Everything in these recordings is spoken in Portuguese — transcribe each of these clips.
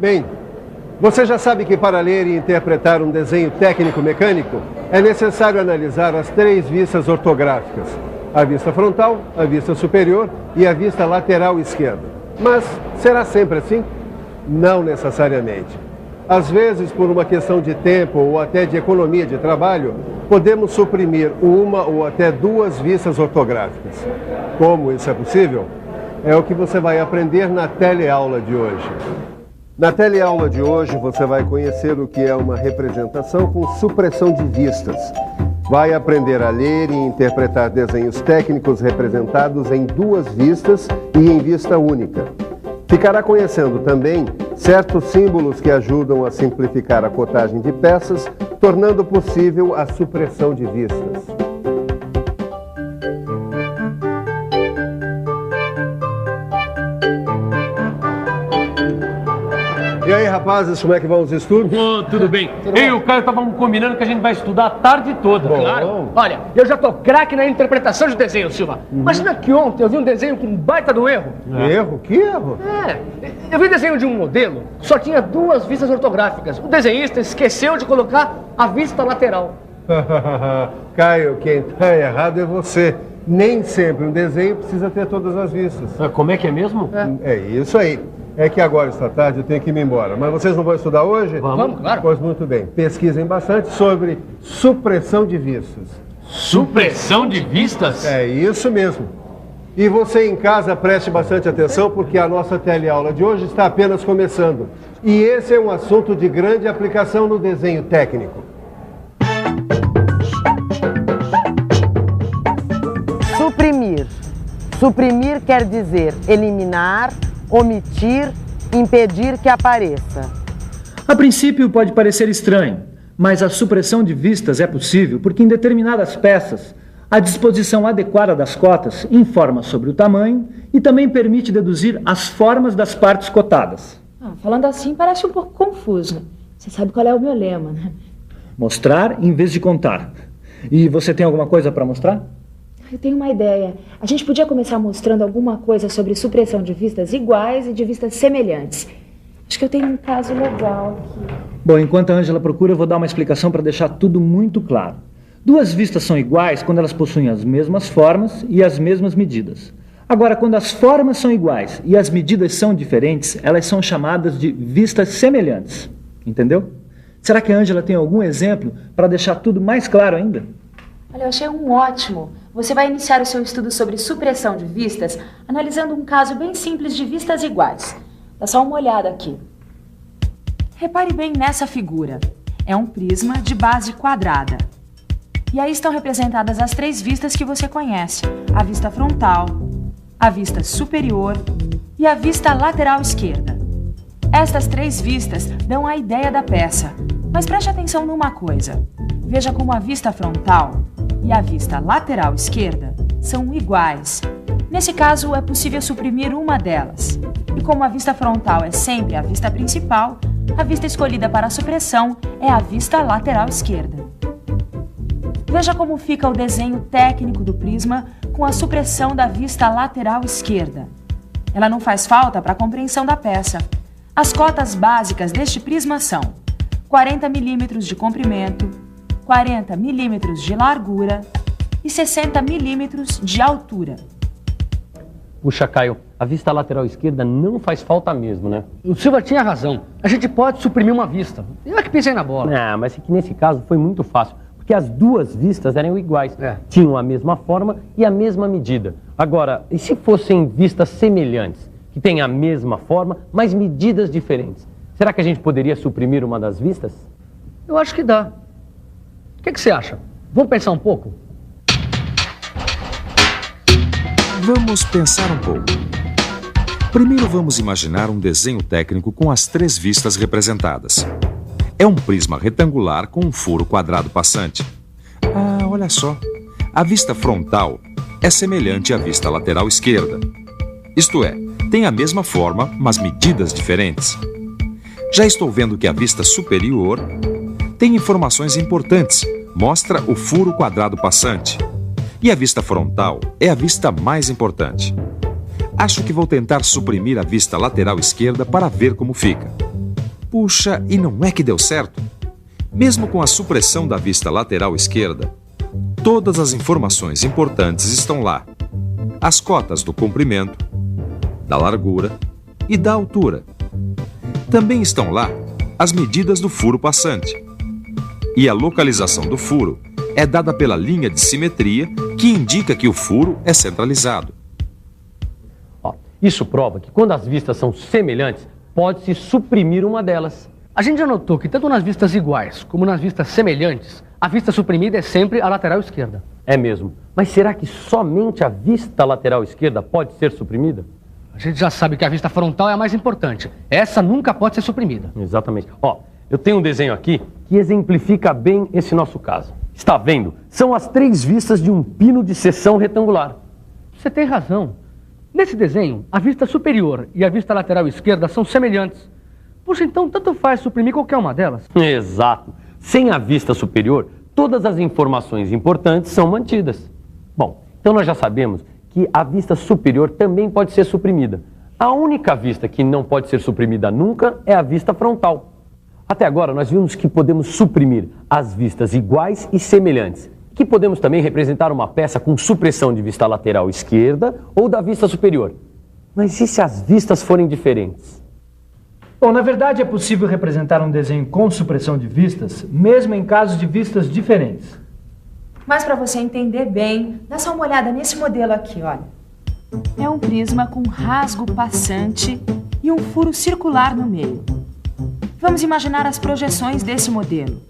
Bem, você já sabe que para ler e interpretar um desenho técnico-mecânico é necessário analisar as 3 vistas ortográficas: a vista frontal, a vista superior e a vista lateral esquerda. Mas será sempre assim? Não necessariamente. Às vezes, por uma questão de tempo ou até de economia de trabalho, podemos suprimir uma ou até 2 vistas ortográficas. Como isso é possível? É o que você vai aprender na teleaula de hoje. Na teleaula de hoje, você vai conhecer o que é uma representação com supressão de vistas. Vai aprender a ler e interpretar desenhos técnicos representados em 2 vistas e em vista única. Ficará conhecendo também certos símbolos que ajudam a simplificar a cotagem de peças, tornando possível a supressão de vistas. E aí, rapazes, como é que vão os estudos? Tudo bem. Eu e o Caio estávamos combinando que a gente vai estudar a tarde toda. Bom. Claro. Olha, eu já tô craque na interpretação de desenho, Silva. Imagina que ontem eu vi um desenho com um baita do erro. Erro? Que erro? Eu vi o desenho de um modelo que só tinha 2 vistas ortográficas. O desenhista esqueceu de colocar a vista lateral. Caio, quem está errado é você. Nem sempre um desenho precisa ter todas as vistas. Como é que é mesmo? É isso aí. É que agora, esta tarde, eu tenho que ir embora. Mas vocês não vão estudar hoje? Vamos, claro. Pois muito bem. Pesquisem bastante sobre supressão de vistas. Supressão de vistas? É isso mesmo. E você em casa preste bastante atenção, porque a nossa teleaula de hoje está apenas começando. E esse é um assunto de grande aplicação no desenho técnico. Suprimir. Suprimir quer dizer eliminar, omitir, impedir que apareça. A princípio pode parecer estranho, mas a supressão de vistas é possível porque em determinadas peças a disposição adequada das cotas informa sobre o tamanho e também permite deduzir as formas das partes cotadas. Falando assim parece um pouco confuso. Você sabe qual é o meu lema, né? Mostrar em vez de contar. E você tem alguma coisa para mostrar? Eu tenho uma ideia. A gente podia começar mostrando alguma coisa sobre supressão de vistas iguais e de vistas semelhantes. Acho que eu tenho um caso legal aqui. Bom, enquanto a Ângela procura, eu vou dar uma explicação para deixar tudo muito claro. 2 vistas são iguais quando elas possuem as mesmas formas e as mesmas medidas. Agora, quando as formas são iguais e as medidas são diferentes, elas são chamadas de vistas semelhantes. Entendeu? Será que a Ângela tem algum exemplo para deixar tudo mais claro ainda? Olha, eu achei um ótimo. Você vai iniciar o seu estudo sobre supressão de vistas analisando um caso bem simples de vistas iguais. Dá só uma olhada aqui. Repare bem nessa figura. É um prisma de base quadrada. E aí estão representadas as 3 vistas que você conhece. A vista frontal, a vista superior e a vista lateral esquerda. Estas 3 vistas dão a ideia da peça. Mas preste atenção numa coisa. Veja como a vista frontal e a vista lateral esquerda são iguais. Nesse caso, é possível suprimir uma delas. E como a vista frontal é sempre a vista principal, a vista escolhida para a supressão é a vista lateral esquerda. Veja como fica o desenho técnico do prisma com a supressão da vista lateral esquerda. Ela não faz falta para a compreensão da peça. As cotas básicas deste prisma são 40 milímetros de comprimento, 40 milímetros de largura e 60 milímetros de altura. Puxa, Caio, a vista lateral esquerda não faz falta mesmo, né? O Silva tinha razão. A gente pode suprimir uma vista. Eu é que pensei na bola. Mas é que nesse caso foi muito fácil, porque as 2 vistas eram iguais. Tinham a mesma forma e a mesma medida. Agora, e se fossem vistas semelhantes, que têm a mesma forma, mas medidas diferentes? Será que a gente poderia suprimir uma das vistas? Eu acho que dá. O que você acha? Vamos pensar um pouco? Vamos pensar um pouco. Primeiro vamos imaginar um desenho técnico com as 3 vistas representadas. É um prisma retangular com um furo quadrado passante. Olha só. A vista frontal é semelhante à vista lateral esquerda. Isto é, tem a mesma forma, mas medidas diferentes. Já estou vendo que a vista superior tem informações importantes, mostra o furo quadrado passante. E a vista frontal é a vista mais importante. Acho que vou tentar suprimir a vista lateral esquerda para ver como fica. Puxa, e não é que deu certo? Mesmo com a supressão da vista lateral esquerda, todas as informações importantes estão lá. As cotas do comprimento, da largura e da altura. Também estão lá as medidas do furo passante. E a localização do furo é dada pela linha de simetria que indica que o furo é centralizado. Isso prova que quando as vistas são semelhantes, pode-se suprimir uma delas. A gente já notou que tanto nas vistas iguais como nas vistas semelhantes, a vista suprimida é sempre a lateral esquerda. É mesmo. Mas será que somente a vista lateral esquerda pode ser suprimida? A gente já sabe que a vista frontal é a mais importante. Essa nunca pode ser suprimida. Exatamente. Eu tenho um desenho aqui que exemplifica bem esse nosso caso. Está vendo? São as 3 vistas de um pino de seção retangular. Você tem razão. Nesse desenho, a vista superior e a vista lateral esquerda são semelhantes. Puxa, então tanto faz suprimir qualquer uma delas. Exato. Sem a vista superior, todas as informações importantes são mantidas. Bom, então nós já sabemos que a vista superior também pode ser suprimida. A única vista que não pode ser suprimida nunca é a vista frontal. Até agora nós vimos que podemos suprimir as vistas iguais e semelhantes, que podemos também representar uma peça com supressão de vista lateral esquerda ou da vista superior. Mas e se as vistas forem diferentes? Bom, na verdade é possível representar um desenho com supressão de vistas, mesmo em casos de vistas diferentes. Mas para você entender bem, dá só uma olhada nesse modelo aqui, olha. É um prisma com rasgo passante e um furo circular no meio. Vamos imaginar as projeções desse modelo.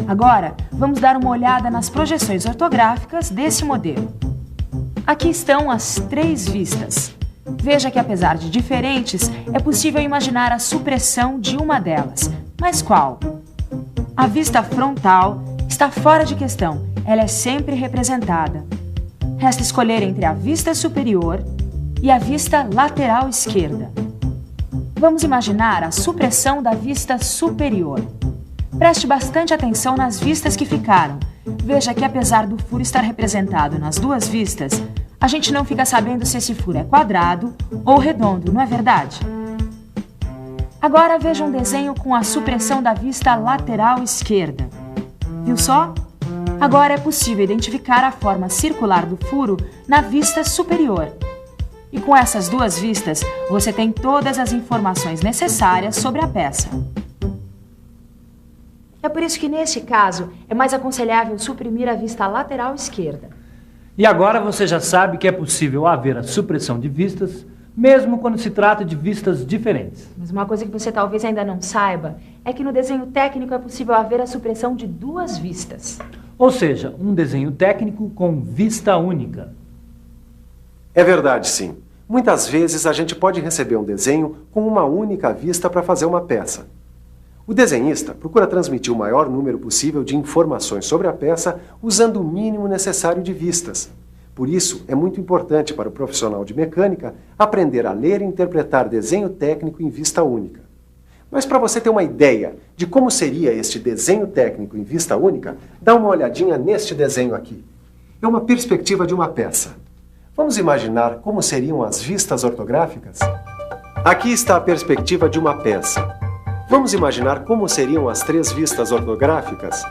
Agora, vamos dar uma olhada nas projeções ortográficas desse modelo. Aqui estão as 3 vistas. Veja que, apesar de diferentes, é possível imaginar a supressão de uma delas. Mas qual? A vista frontal está fora de questão. Ela é sempre representada. Resta escolher entre a vista superior e a vista lateral esquerda. Vamos imaginar a supressão da vista superior. Preste bastante atenção nas vistas que ficaram. Veja que, apesar do furo estar representado nas 2 vistas, a gente não fica sabendo se esse furo é quadrado ou redondo, não é verdade? Agora veja um desenho com a supressão da vista lateral esquerda. Viu só? Agora é possível identificar a forma circular do furo na vista superior. E com essas 2 vistas, você tem todas as informações necessárias sobre a peça. É por isso que, neste caso, é mais aconselhável suprimir a vista lateral esquerda. E agora você já sabe que é possível haver a supressão de vistas, mesmo quando se trata de vistas diferentes. Mas uma coisa que você talvez ainda não saiba é que no desenho técnico é possível haver a supressão de 2 vistas. Ou seja, um desenho técnico com vista única. É verdade, sim. Muitas vezes a gente pode receber um desenho com uma única vista para fazer uma peça. O desenhista procura transmitir o maior número possível de informações sobre a peça usando o mínimo necessário de vistas. Por isso, é muito importante para o profissional de mecânica aprender a ler e interpretar desenho técnico em vista única. Mas para você ter uma ideia de como seria este desenho técnico em vista única, dá uma olhadinha neste desenho aqui. É uma perspectiva de uma peça. Vamos imaginar como seriam as vistas ortográficas? Aqui está a perspectiva de uma peça. Vamos imaginar como seriam as 3 vistas ortográficas?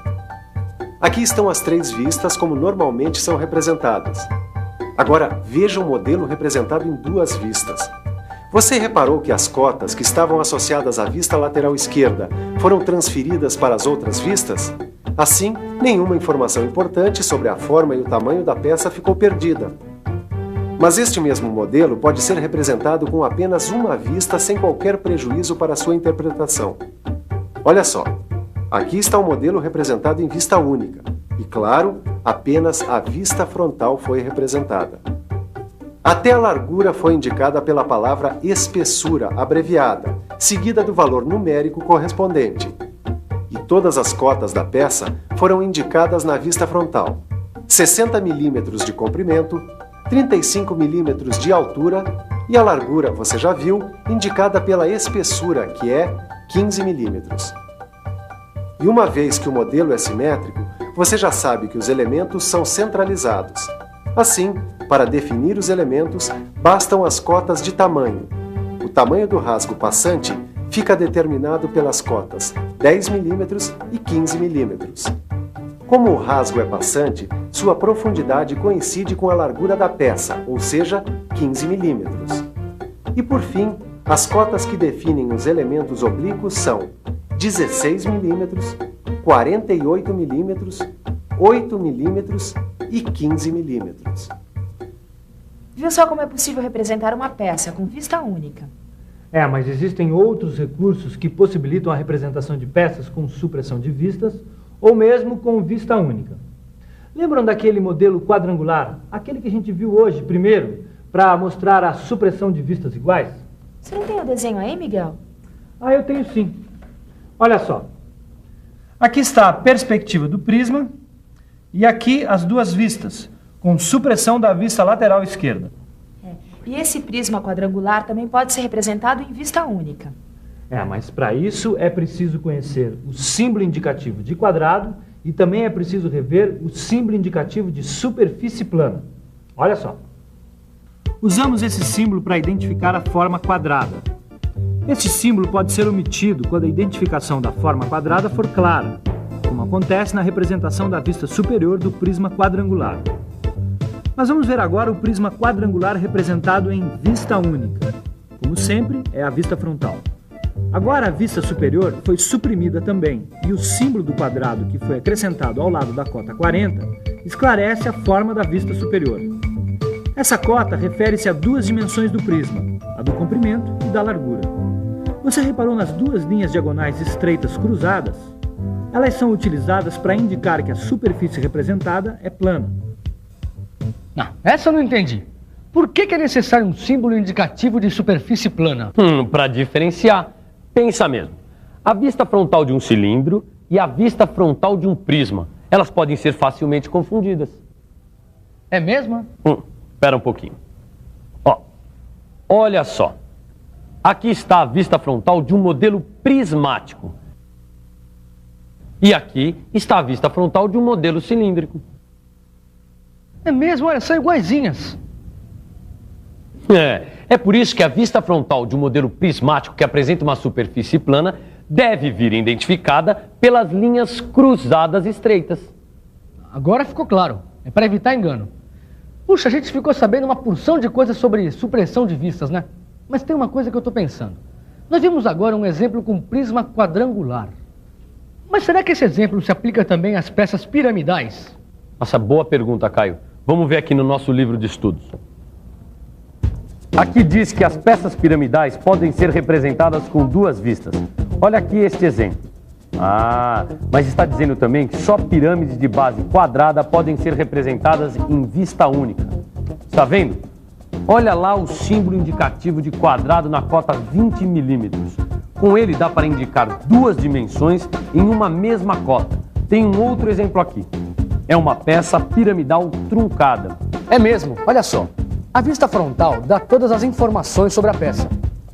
Aqui estão as 3 vistas como normalmente são representadas. Agora, veja o modelo representado em 2 vistas. Você reparou que as cotas que estavam associadas à vista lateral esquerda foram transferidas para as outras vistas? Assim, nenhuma informação importante sobre a forma e o tamanho da peça ficou perdida. Mas este mesmo modelo pode ser representado com apenas uma vista sem qualquer prejuízo para a sua interpretação. Olha só, aqui está o modelo representado em vista única. E, claro, apenas a vista frontal foi representada. Até a largura foi indicada pela palavra espessura abreviada, seguida do valor numérico correspondente. E todas as cotas da peça foram indicadas na vista frontal. 60 milímetros de comprimento, 35 milímetros de altura e a largura, você já viu, indicada pela espessura, que é 15 milímetros. E uma vez que o modelo é simétrico, você já sabe que os elementos são centralizados. Assim, para definir os elementos, bastam as cotas de tamanho. O tamanho do rasgo passante fica determinado pelas cotas 10 mm e 15 mm. Como o rasgo é passante, sua profundidade coincide com a largura da peça, ou seja, 15 mm. E por fim, as cotas que definem os elementos oblíquos são 16 mm, 48 mm, 8 mm e 15 mm. Viu só como é possível representar uma peça com vista única? Mas existem outros recursos que possibilitam a representação de peças com supressão de vistas ou mesmo com vista única. Lembram daquele modelo quadrangular, aquele que a gente viu hoje primeiro, para mostrar a supressão de vistas iguais? Você não tem o desenho aí, Miguel? Eu tenho sim. Olha só. Aqui está a perspectiva do prisma e aqui as duas vistas, com supressão da vista lateral esquerda. E esse prisma quadrangular também pode ser representado em vista única. Mas para isso é preciso conhecer o símbolo indicativo de quadrado e também é preciso rever o símbolo indicativo de superfície plana. Olha só. Usamos esse símbolo para identificar a forma quadrada. Este símbolo pode ser omitido quando a identificação da forma quadrada for clara, como acontece na representação da vista superior do prisma quadrangular. Mas vamos ver agora o prisma quadrangular representado em vista única. Como sempre, é a vista frontal. Agora a vista superior foi suprimida também, e o símbolo do quadrado que foi acrescentado ao lado da cota 40 esclarece a forma da vista superior. Essa cota refere-se a duas dimensões do prisma, a do comprimento e da largura. Você reparou nas duas linhas diagonais estreitas cruzadas? Elas são utilizadas para indicar que a superfície representada é plana. Essa eu não entendi. Por que é necessário um símbolo indicativo de superfície plana? Para diferenciar. Pensa mesmo. A vista frontal de um cilindro e a vista frontal de um prisma. Elas podem ser facilmente confundidas. É mesmo? Espera um pouquinho. Olha só. Aqui está a vista frontal de um modelo prismático. E aqui está a vista frontal de um modelo cilíndrico. É mesmo, olha, são iguaizinhas. É por isso que a vista frontal de um modelo prismático que apresenta uma superfície plana deve vir identificada pelas linhas cruzadas estreitas. Agora ficou claro. É para evitar engano. Puxa, a gente ficou sabendo uma porção de coisas sobre supressão de vistas, né? Mas tem uma coisa que eu estou pensando. Nós vimos agora um exemplo com prisma quadrangular. Mas será que esse exemplo se aplica também às peças piramidais? Nossa, boa pergunta, Caio. Vamos ver aqui no nosso livro de estudos. Aqui diz que as peças piramidais podem ser representadas com duas vistas. Olha aqui este exemplo. Mas está dizendo também que só pirâmides de base quadrada podem ser representadas em vista única. Está vendo? Olha lá o símbolo indicativo de quadrado na cota 20 milímetros. Com ele dá para indicar duas dimensões em uma mesma cota. Tem um outro exemplo aqui. É uma peça piramidal truncada. É mesmo, olha só. A vista frontal dá todas as informações sobre a peça.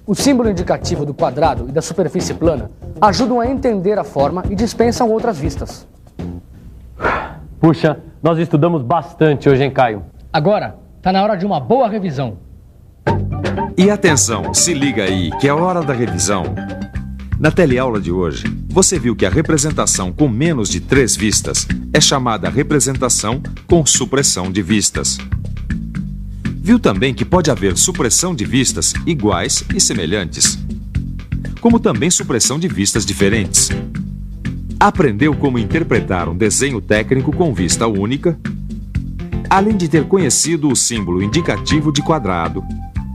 O símbolo indicativo do quadrado e da superfície plana ajudam a entender a forma e dispensam outras vistas. Puxa, nós estudamos bastante hoje, hein, Caio? Agora, está na hora de uma boa revisão. E atenção, se liga aí, que é a hora da revisão. Na teleaula de hoje, você viu que a representação com menos de 3 vistas é chamada representação com supressão de vistas. Viu também que pode haver supressão de vistas iguais e semelhantes, como também supressão de vistas diferentes. Aprendeu como interpretar um desenho técnico com vista única, além de ter conhecido o símbolo indicativo de quadrado,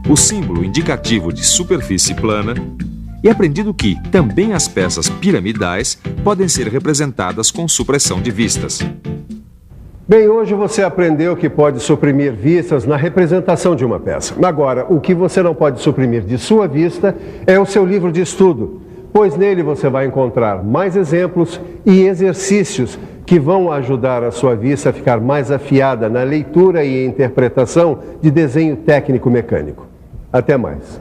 o símbolo indicativo de superfície plana, e aprendido que também as peças piramidais podem ser representadas com supressão de vistas. Bem, hoje você aprendeu que pode suprimir vistas na representação de uma peça. Agora, o que você não pode suprimir de sua vista é o seu livro de estudo, pois nele você vai encontrar mais exemplos e exercícios que vão ajudar a sua vista a ficar mais afiada na leitura e interpretação de desenho técnico mecânico. Até mais.